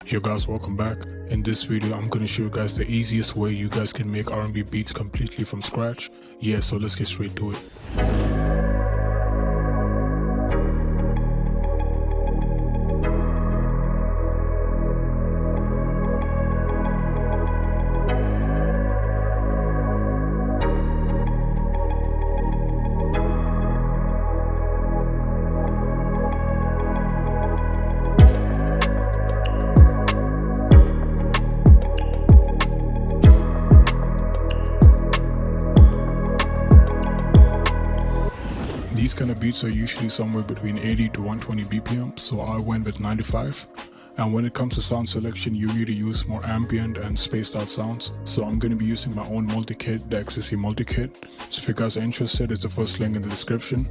Yo guys, welcome back. In this video I'm gonna show you guys the easiest way you guys can make R&B beats completely from scratch. Yeah, so let's get straight to it. These kind of beats are usually somewhere between 80 to 120 BPM, so I went with 95. And when it comes to sound selection, you need to use more ambient and spaced out sounds. So I'm going to be using my own multi-kit, the XSC multi-kit. So if you guys are interested, it's the first link in the description.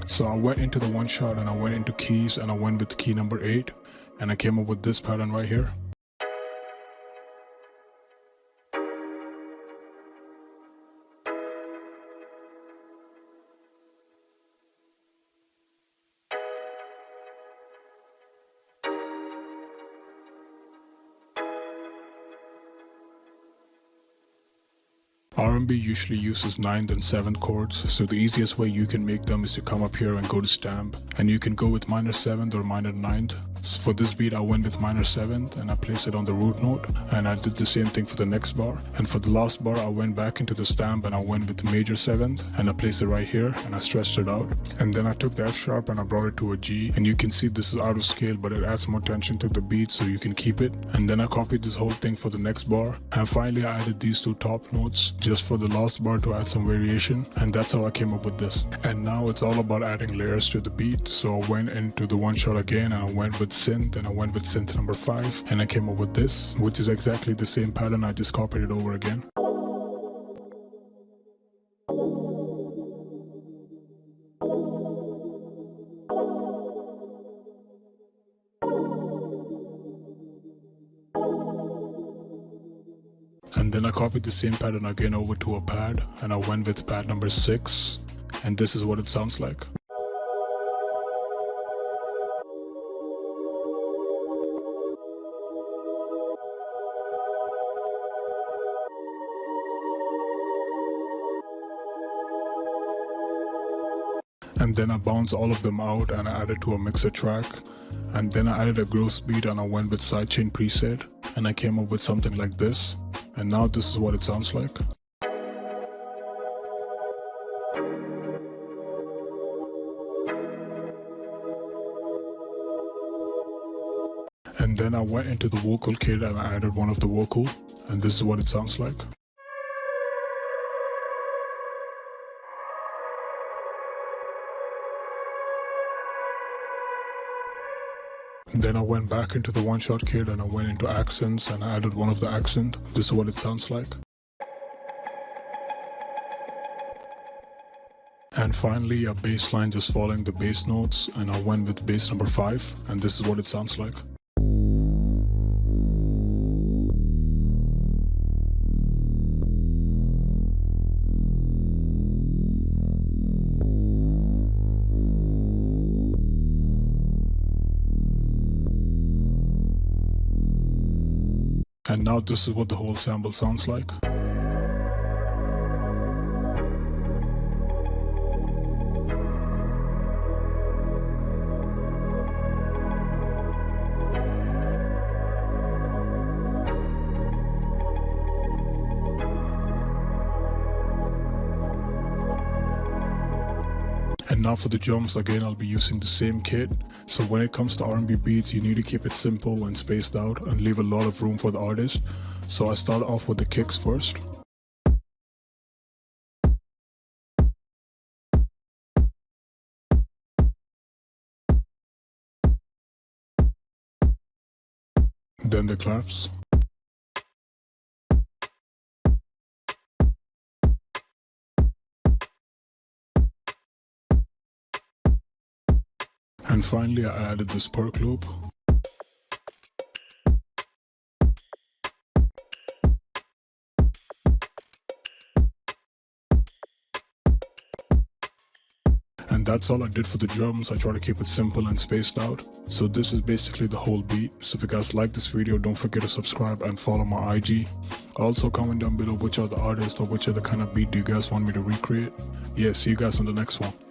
So I went into the one shot and I went into keys and I went with key number 8. And I came up with this pattern right here. R&B usually uses 9th and 7th chords, so the easiest way you can make them is to come up here and go to stamp, and you can go with minor 7th or minor 9th. So for this beat I went with minor 7th and I placed it on the root note, and I did the same thing for the next bar. And for the last bar I went back into the stamp and I went with major 7th and I placed it right here and I stretched it out. And then I took the F sharp and I brought it to a G, and you can see this is out of scale but it adds more tension to the beat so you can keep it. And then I copied this whole thing for the next bar, and finally I added these two top notes just for the last bar to add some variation, and that's how I came up with this. And now it's all about adding layers to the beat, so I went into the one shot again and I went with synth and I went with synth number 5 and I came up with this, which is exactly the same pattern. I just copied it over again. And then I copied the same pattern again over to a pad and I went with pad number 6, and this is what it sounds like. And then I bounced all of them out and I added to a mixer track, and then I added a gross beat and I went with sidechain preset and I came up with something like this, and now this is what it sounds like. And then I went into the vocal kit and I added one of the vocal, and this is what it sounds like. Then I went back into the one-shot kit and I went into accents and I added one of the accent. This is what it sounds like. And finally a bass line just following the bass notes, and I went with bass number 5, and this is what it sounds like. And now this is what the whole sample sounds like. And now for the drums, again I'll be using the same kit. So when it comes to R&B beats, you need to keep it simple and spaced out and leave a lot of room for the artist. So I start off with the kicks first. Then the claps. And finally I added this perk loop. And that's all I did for the drums. I try to keep it simple and spaced out. So this is basically the whole beat. So if you guys like this video, don't forget to subscribe and follow my IG. Also comment down below which are the artists or which are the kind of beat do you guys want me to recreate. Yeah, see you guys on the next one.